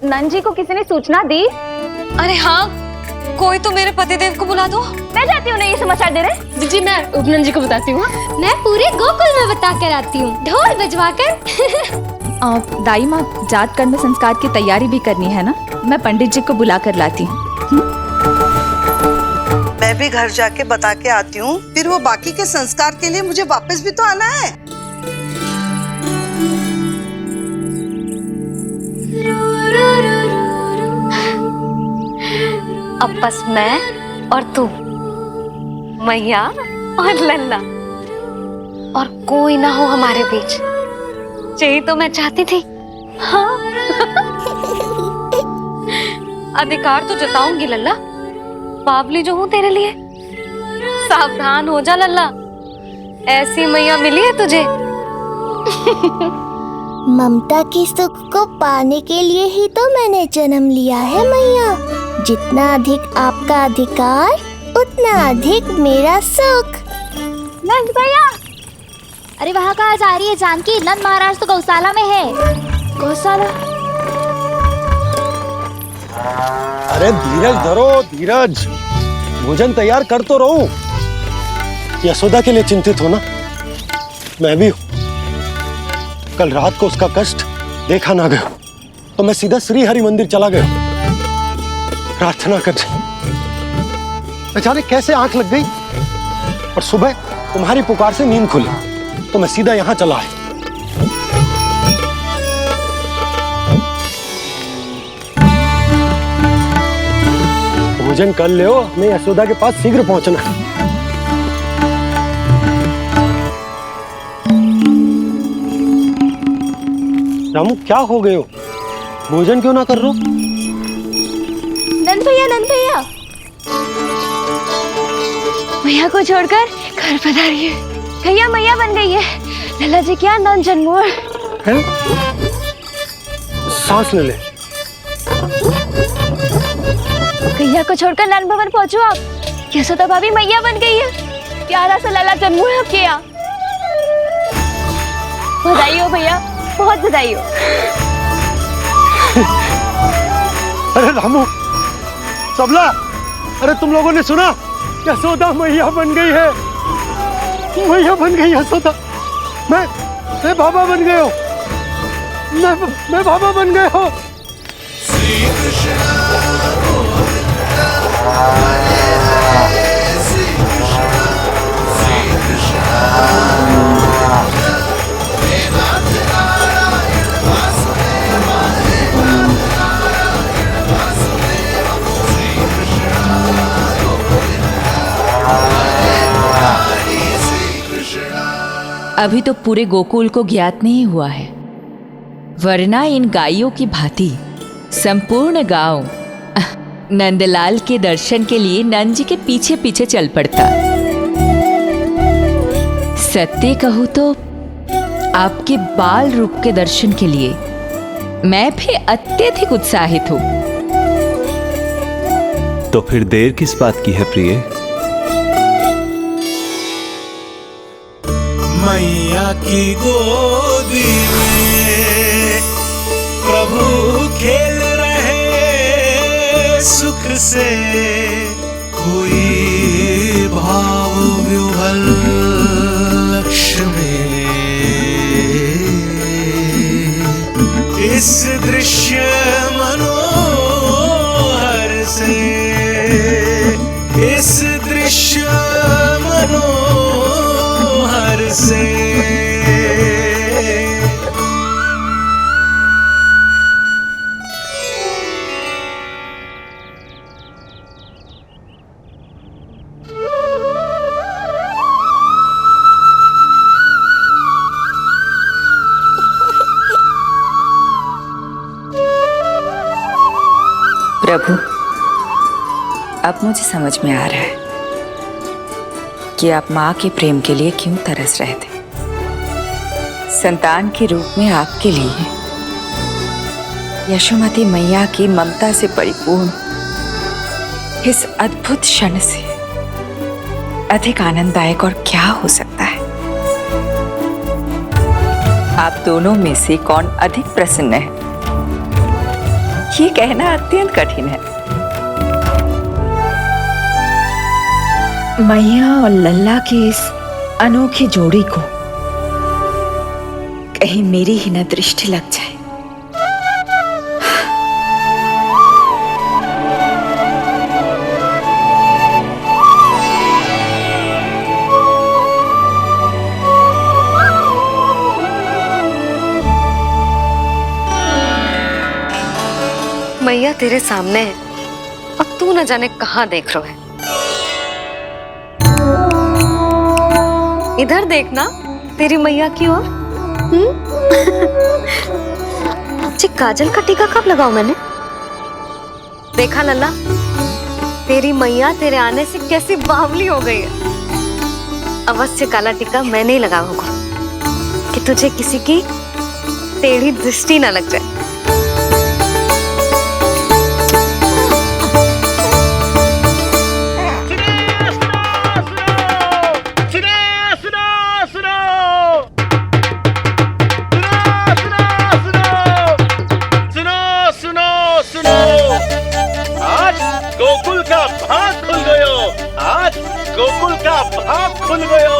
नंद जी को किसी ने सूचना दी? अरे हाँ, कोई तो मेरे पतिदेव को बुला दो। मैं जाती हूँ, ये समाचार दे रहे। जी मैं उपनंद जी को बताती हूँ। मैं पूरे गोकुल में बता कर आती हूँ, ढोल बजवाकर। दाई माँ, जात कर्म संस्कार की तैयारी भी करनी है ना, मैं पंडित जी को बुला कर लाती हूँ। मैं भी घर जाके बता के आती हूँ, फिर वो बाकी के संस्कार के लिए मुझे वापस भी तो आना है। अब बस मैं और तू, मैया और लल्ला, और कोई ना हो हमारे बीच। यही तो मैं चाहती थी। हाँ। अधिकार तो जताऊंगी लल्ला, बावली जो हूँ तेरे लिए। सावधान हो जा लल्ला, ऐसी मैया मिली है तुझे। ममता की सुख को पाने के लिए ही तो मैंने जन्म लिया है मैया। जितना अधिक आपका अधिकार, उतना अधिक मेरा सुख। नंद भैया। अरे वहाँ कहाँ जा रही है जानकी? नंद महाराज तो गौशाला में है। गौशाला? अरे धीरज धरो, धीरज। भोजन तैयार कर तो रहो। यशोदा के लिए चिंतित हो ना? मैं भी हूँ। कल रात को उसका कष्ट देखा ना गया तो मैं सीधा श्री हरि मंदिर चला गया प्रार्थना करने। अचानक कैसे आंख लग गई और सुबह तुम्हारी पुकार से नींद खुली तो मैं सीधा यहाँ चला आया। भोजन कर ले, हमें यशोदा के पास शीघ्र पहुंचना है। रामू, क्या हो गए हो? भोजन क्यों ना कर रहे हो? नंद भैया, नंद भैया, मैया को छोड़कर घर पधारी है। भैया मैया बन गई है। लल्ला जी क्या नंद जन्मोर है? सांस ले ले। भैया को छोड़कर नंद भवन पहुंचो आप। यशोदा भाभी मैया बन गई है। प्यारा सा लल्ला जन्मोर है आपके यहाँ। बधाई हो भैया, बहुत बधाई हो। अरे रामू, सबला, अरे तुम लोगों ने सुना? यशोदा मैया बन गई है। मैया बन गई यशोदा। मैं बाबा बन गया हूँ। मैं बाबा बन गया हूँ। श्री कृष्ण अभी तो पूरे गोकुल को ज्ञात नहीं हुआ है, वरना इन गायों की भांति संपूर्ण गांव नंदलाल के दर्शन के लिए नंद जी के पीछे पीछे चल पड़ता। सत्य कहूं तो आपके बाल रूप के दर्शन के लिए मैं भी अत्यधिक उत्साहित हूं। तो फिर देर किस बात की है प्रिय? मैया की गोदी में प्रभु खेल रहे सुख से, कोई भाव विह्वल लक्ष्य में। इस दृश्य मनोहर से, इस दृश्य मनोहर से। प्रभु, अब मुझे समझ में आ रहा है कि आप माँ के प्रेम के लिए क्यों तरस रहे थे। संतान के रूप में आपके लिए यशोमती मैया की ममता से परिपूर्ण इस अद्भुत क्षण से अधिक आनंददायक और क्या हो सकता है। आप दोनों में से कौन अधिक प्रसन्न है? ये कहना अत्यंत कठिन है। मैया और लल्ला की इस अनोखी जोड़ी को कहीं मेरी ही न दृष्टि लग जाए। मैया तेरे सामने है और तू न जाने कहाँ देख रहा है। इधर देखना तेरी मैया की ओर। जी काजल का टीका कब लगाऊं मैंने? देखा लल्ला, तेरी मैया तेरे आने से कैसी बावली हो गई है। अवश्य काला टीका मैंने ही लगाया होगा कि तुझे किसी की टेढ़ी दृष्टि ना लग जाए। गोकुल का भाग खुल गयो। आज गोकुल का भाग खुल गयो,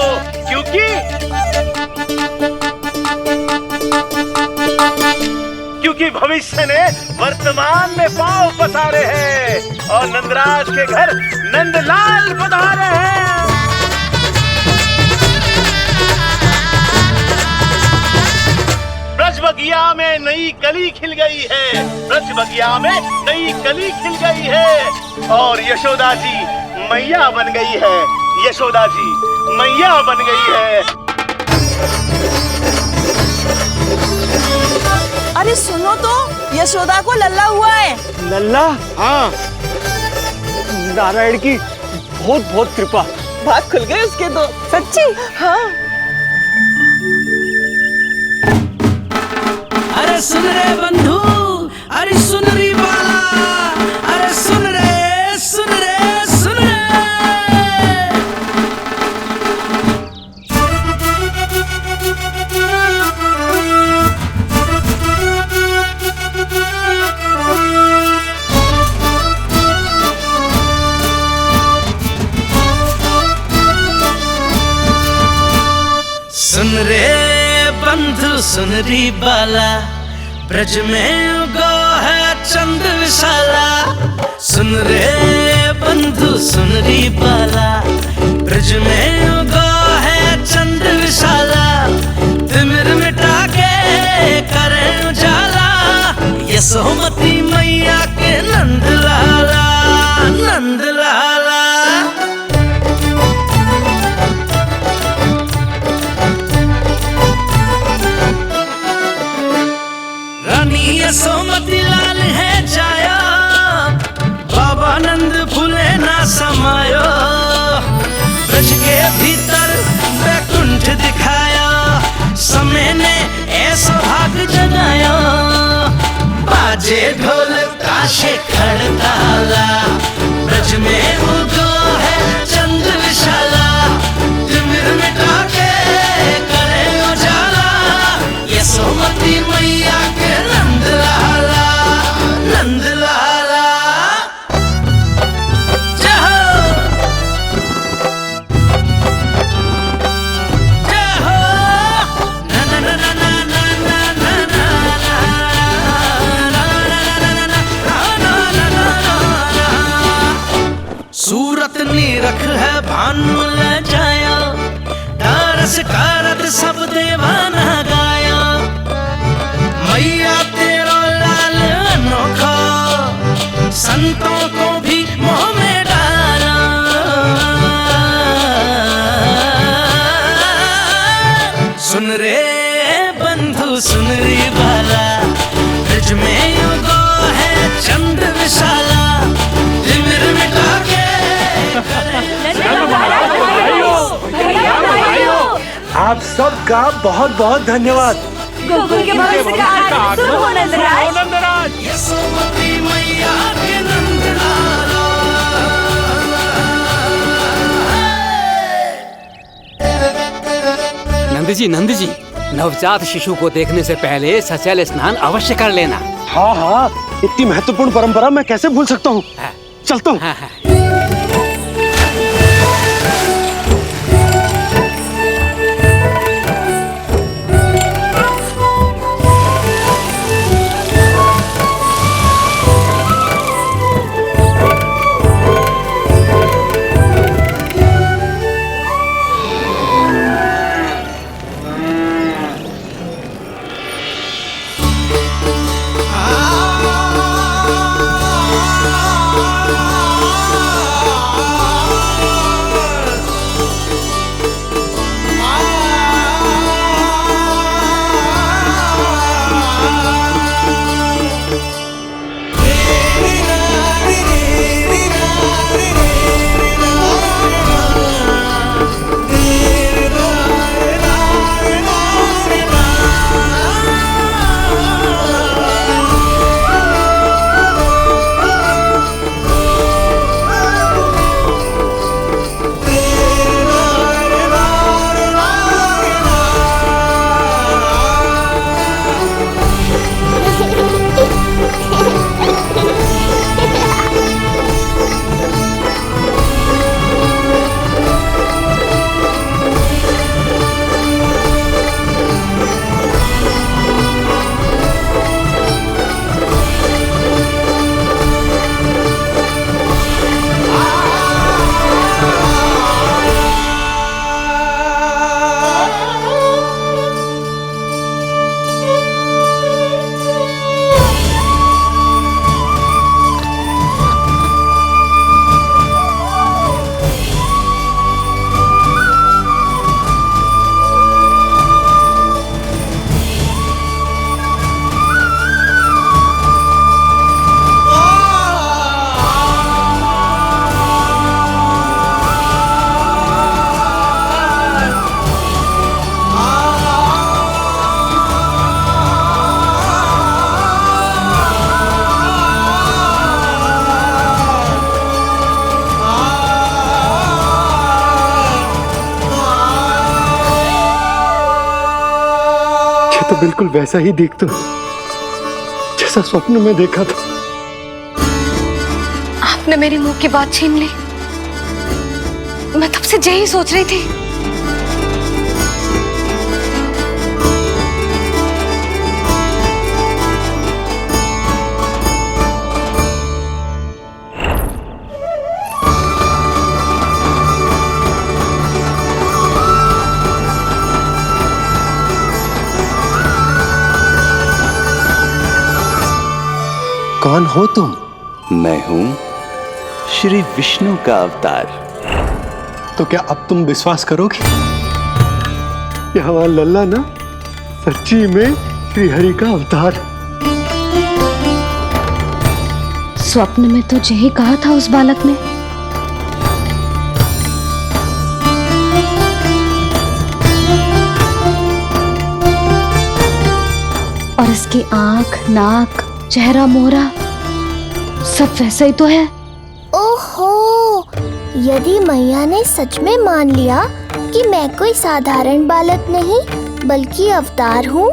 क्योंकि भविष्य ने वर्तमान में पांव पसारे हैं और नंदराज के घर नंदलाल पधारे हैं। ब्रज बगिया में नई कली खिल गई है, ब्रज बगिया में नई कली खिल गई है और यशोदा जी मैया बन गई है। यशोदा जी मैया बन गई है। अरे सुनो तो, यशोदा को लल्ला हुआ है। लल्ला? हाँ, नारायण की बहुत बहुत कृपा। भाग खुल गए उसके तो। सच्ची? हाँ। अरे सुन रे बंधु, अरे सुन रे बाला, अरे सुन रे, सुन रे, सुन रे। सुन रे बंधु, सुन री बाला, ब्रज में उगो है चंद विशाला। सुन रे बंधु, सुन री बाला, ब्रज में उगो है चंद विशाला। तिमिर मिटा के करे उजाला, यशोमती मैया के नंद लाला, नंद लाला। यशोमती लाल है जाया, बाबा नंद फूले ना समायो। ब्रज के भीतर बैकुंठ दिखाया, समय ने ऐसा भाग जगाया। बाजे ढोल ताशे खड़ताला, ब्रज में उगो है चंद विशाला। तिमिर मिटा के करे उजाला, यशोमती मैया के नंद लाला, नंद लाला। जय हो, जय हो। ना ना ना ना ना ना ना ना ना ना ना ना। सूरत निरख है भानु ले जाया, दारस कारत सब देवाना गाया। मैया तेरा लाल अनोखा, संतों को भी मोह में डाला। सुन रे बंधु, सुन रे बाला, ब्रज में उगो है चंद विशाला। तिमिर मिटा के आप सबका बहुत बहुत धन्यवाद। गोकुल के भविष्य का आगमन हो नंदराज। यशोमती मैया के नंद लाला। नंद जी, नवजात शिशु को देखने से पहले सचैल स्नान अवश्य कर लेना। हाँ हाँ, इतनी महत्वपूर्ण परंपरा मैं कैसे भूल सकता हूँ। चलता हूँ। तो बिल्कुल वैसा ही दिखता जैसा स्वप्न में देखा था। आपने मेरे मुंह की बात छीन ली। मैं तब से यही सोच रही थी। कौन हो तुम? मैं हूं श्री विष्णु का अवतार। तो क्या अब तुम विश्वास करोगे कि हमारा लल्ला ना सच्ची में श्री हरि का अवतार? स्वप्न में तो यही कहा था उस बालक ने। और इसकी आंख, नाक, चेहरा, मोहरा सब वैसा ही तो है। ओहो, यदि मैया ने सच में मान लिया कि मैं कोई साधारण बालक नहीं बल्कि अवतार हूँ,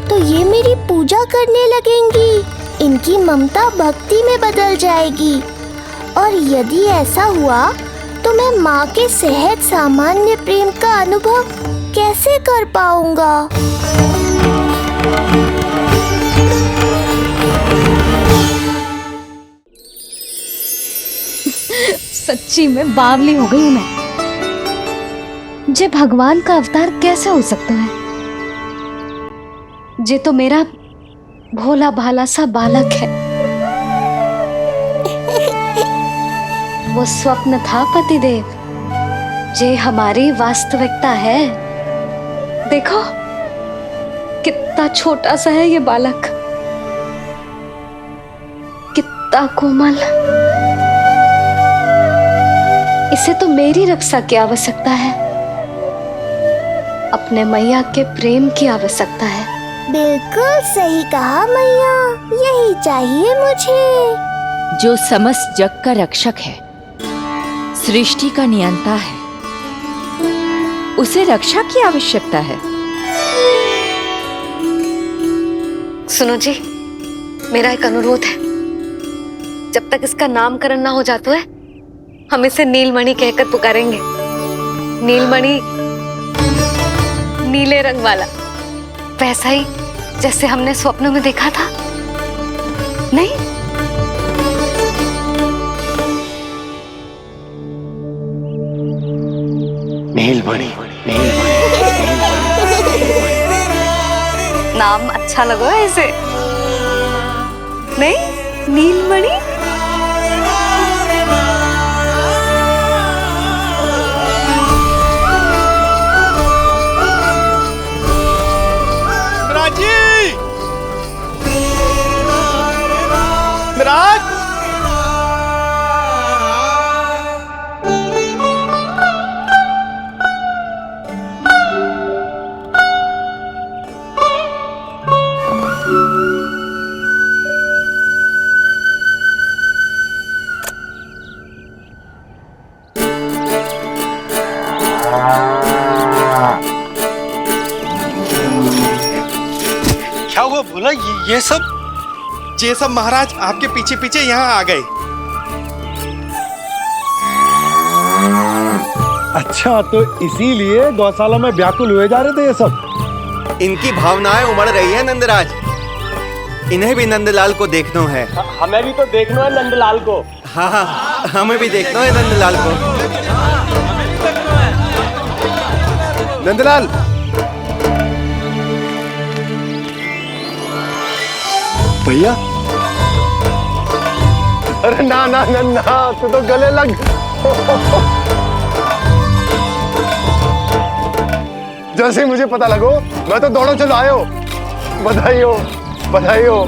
तो ये मेरी पूजा करने लगेंगी। इनकी ममता भक्ति में बदल जाएगी। और यदि ऐसा हुआ तो मैं माँ के सहज सामान्य प्रेम का अनुभव कैसे कर पाऊंगा? सच्ची में बावली हो गई हूँ मैं। जे भगवान का अवतार कैसे हो सकता है? जे तो मेरा भोला भाला सा बालक है। वो स्वप्न था पतिदेव, जे हमारी वास्तविकता है। देखो कितना छोटा सा है ये बालक, कितना कोमल। इसे तो मेरी रक्षा की आवश्यकता है, अपने मैया के प्रेम की आवश्यकता है। बिल्कुल सही कहा मैया, यही चाहिए मुझे। जो समस्त जग का रक्षक है, सृष्टि का नियंता है, उसे रक्षा की आवश्यकता है। सुनो जी, मेरा एक अनुरोध है। जब तक इसका नामकरण ना हो जाता है हम इसे नीलमणि कहकर पुकारेंगे। नीलमणि नीले रंग वाला, वैसा ही जैसे हमने स्वप्न में देखा था, नहीं? नीलमणि। नाम अच्छा लगा है इसे, नहीं? नीलमणि। क्या हुआ बोला? ये सब महाराज आपके पीछे पीछे यहाँ आ गए। अच्छा, तो इसीलिए गौशाला में व्याकुल हुए जा रहे थे ये सब। इनकी भावनाएं उमड़ रही है नंदराज। इन्हें भी नंदलाल को देखना है। हमें भी तो देखना है नंदलाल को। हाँ, हमें भी देखना है नंदलाल को। नंदलाल, भैया। अरे ना ना ना ना, तू तो गले लग। जैसे मुझे पता लगो मैं तो दौड़ो चलो आयो। बधाई हो, बधाई हो।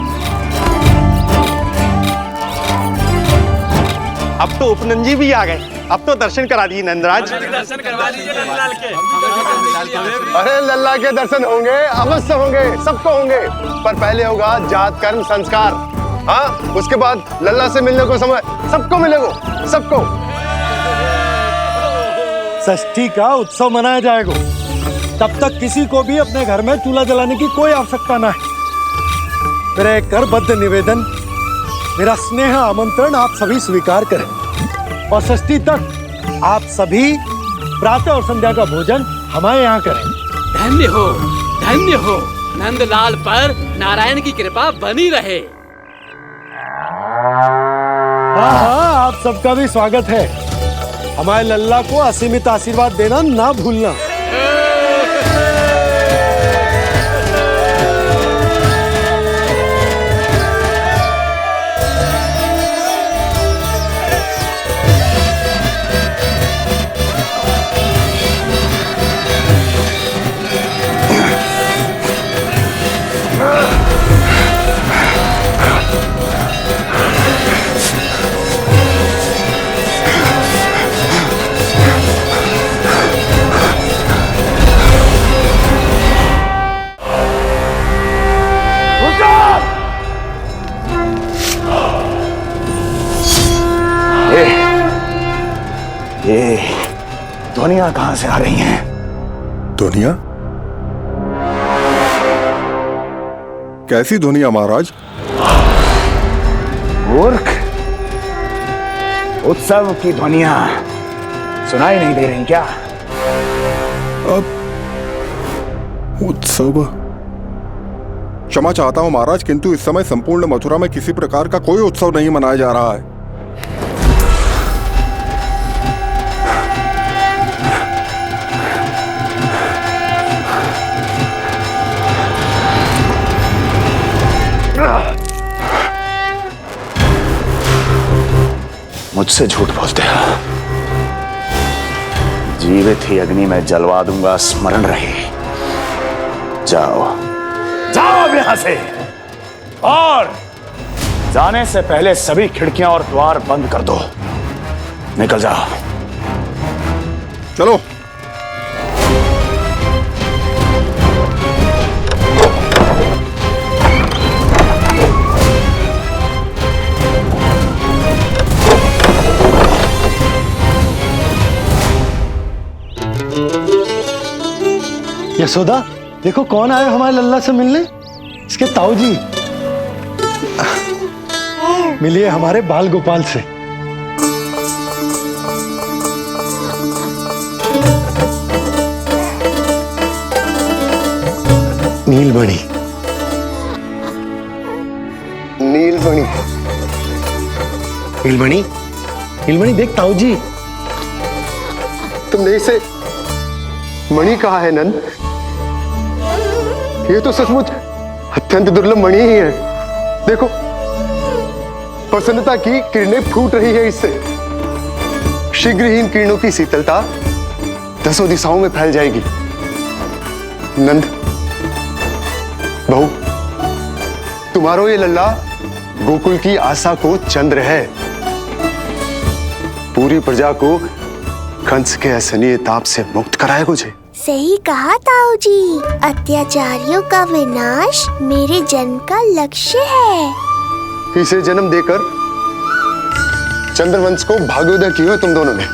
अब तो उपनंजी भी आ गए। अब तो दर्शन करा दिए नंदराज। दर्शन करवा दीजिए नंदलाल के। अरे लल्ला के दर्शन होंगे, अवश्य होंगे, सबको होंगे, पर पहले होगा जात कर्म संस्कार। हाँ, उसके बाद लल्ला से मिलने को समय सबको मिलेगा, सबको। षष्ठी का उत्सव मनाया जाएगा। तब तक किसी को भी अपने घर में चूल्हा जलाने की कोई आवश्यकता ना है। मेरा एक करबद्ध निवेदन, मेरा स्नेह आमंत्रण आप सभी स्वीकार करें और षष्ठी तक आप सभी प्रातः और संध्या का भोजन हमारे यहाँ करें। धन्य हो, धन्य हो। नंदलाल पर नारायण की कृपा बनी रहे। हाँ हाँ, आप सबका भी स्वागत है। हमारे लल्ला को असीमित आशीर्वाद देना ना भूलना। ये ध्वनियां कहां से आ रही हैं? ध्वनियां? कैसी ध्वनियां महाराज? मूर्ख, उत्सव की ध्वनियां सुनाई नहीं दे रही क्या? अब उत्सव? क्षमा चाहता हूं महाराज, किंतु इस समय संपूर्ण मथुरा में किसी प्रकार का कोई उत्सव नहीं मनाया जा रहा है। मुझसे झूठ बोलते हो। जीवित ही अग्नि में जलवा दूंगा, स्मरण रहे। जाओ जाओ अब यहां से, और जाने से पहले सभी खिड़कियां और द्वार बंद कर दो। निकल जाओ। चलो। यशोदा, देखो कौन आए हमारे लल्ला से मिलने। इसके ताऊ जी। मिलिए हमारे बाल गोपाल से। नीलमणि, नीलमणि, नीलमणि, नीलमणि देख ताऊ जी। तुमने इसे मणि कहा है नंद? ये तो सचमुच अत्यंत दुर्लभ मणि ही है। देखो, प्रसन्नता की किरणें फूट रही है इससे। शीघ्र ही इन किरणों की शीतलता दसों दिशाओं में फैल जाएगी। नंद, बहू, तुम्हारो ये लल्ला गोकुल की आशा को चंद्र है। पूरी प्रजा को कंस के असहनीय ताप से मुक्त कराए मुझे। सही कहा ताऊ जी, अत्याचारियों का विनाश मेरे जन्म का लक्ष्य है। इसे जन्म देकर चंद्रवंश को भाग्योदय किए हो तुम दोनों ने।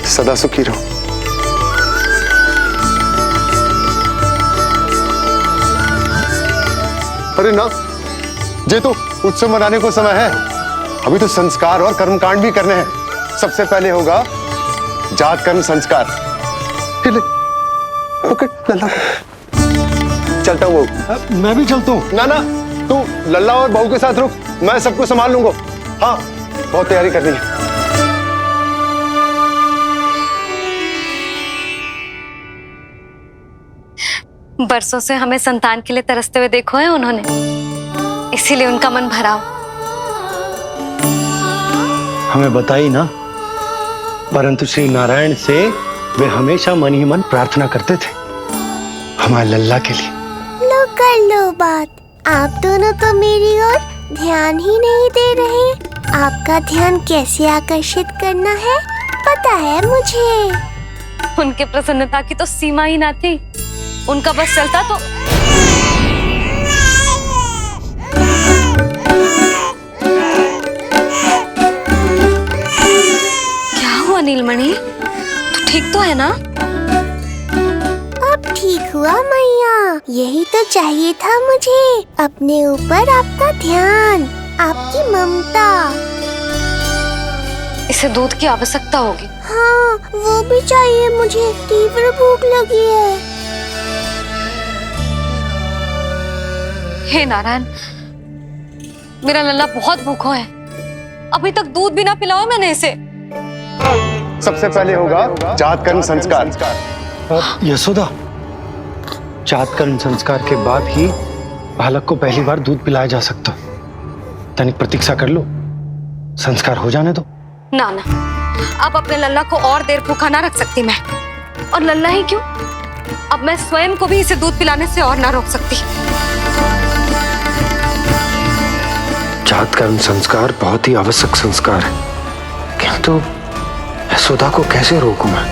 सदा सुखी रहो। अरे ना, ये तो उत्सव मनाने को समय है। अभी तो संस्कार और कर्मकांड भी करने हैं। सबसे पहले होगा जात कर्म संस्कार। पकड़ लल्ला, चलता हूँ। मैं भी चलता हूँ। ना ना, तू लल्ला और बहू के साथ रुक, मैं सबको संभाल लूंगा। हाँ, बहुत तैयारी करनी है। बरसों से हमें संतान के लिए तरसते हुए देखो है उन्होंने, इसीलिए उनका मन भरा हो। हमें बताई ना, परंतु श्री नारायण से वे हमेशा मन ही मन प्रार्थना करते थे हमारे लल्ला के लिए। लो कर लो बात। आप दोनों तो मेरी ओर ध्यान ही नहीं दे रहे। आपका ध्यान कैसे आकर्षित करना है पता है मुझे। उनके प्रसन्नता की तो सीमा ही ना थी। उनका बस चलता तो क्या हुआ नीलमणि, तू ठीक तो है ना? अब ठीक हुआ मैया, यही तो चाहिए था मुझे। अपने ऊपर आपका ध्यान, आपकी ममता। इसे दूध की आवश्यकता होगी। हाँ, वो भी चाहिए मुझे। तीव्र भूख लगी है। हे नारायण, मेरा लल्ला बहुत भूखा है। अभी तक दूध भी ना पिलाओ मैंने इसे। सबसे पहले होगा जात कर्म संस्कार। यशोदा, जात कर्म संस्कार के बाद ही बालक को पहली बार दूध पिलाया जा सकता। तनिक प्रतीक्षा कर लो, संस्कार हो जाने दो। ना ना, अब अपने लल्ला को और देर भूखा ना रख सकती मैं। और लल्ला ही क्यों, अब मैं स्वयं को भी इसे दूध पिलाने से और ना रोक सकती। जात कर्म संस्कार बहुत ही आवश्यक संस्कार है, किंतु यशोदा को कैसे रोकूं मैं?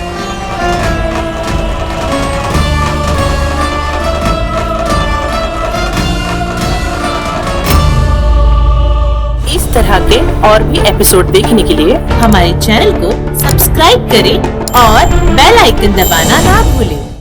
इस तरह के और भी एपिसोड देखने के लिए हमारे चैनल को सब्सक्राइब करें और बेल आइकन दबाना ना भूलें।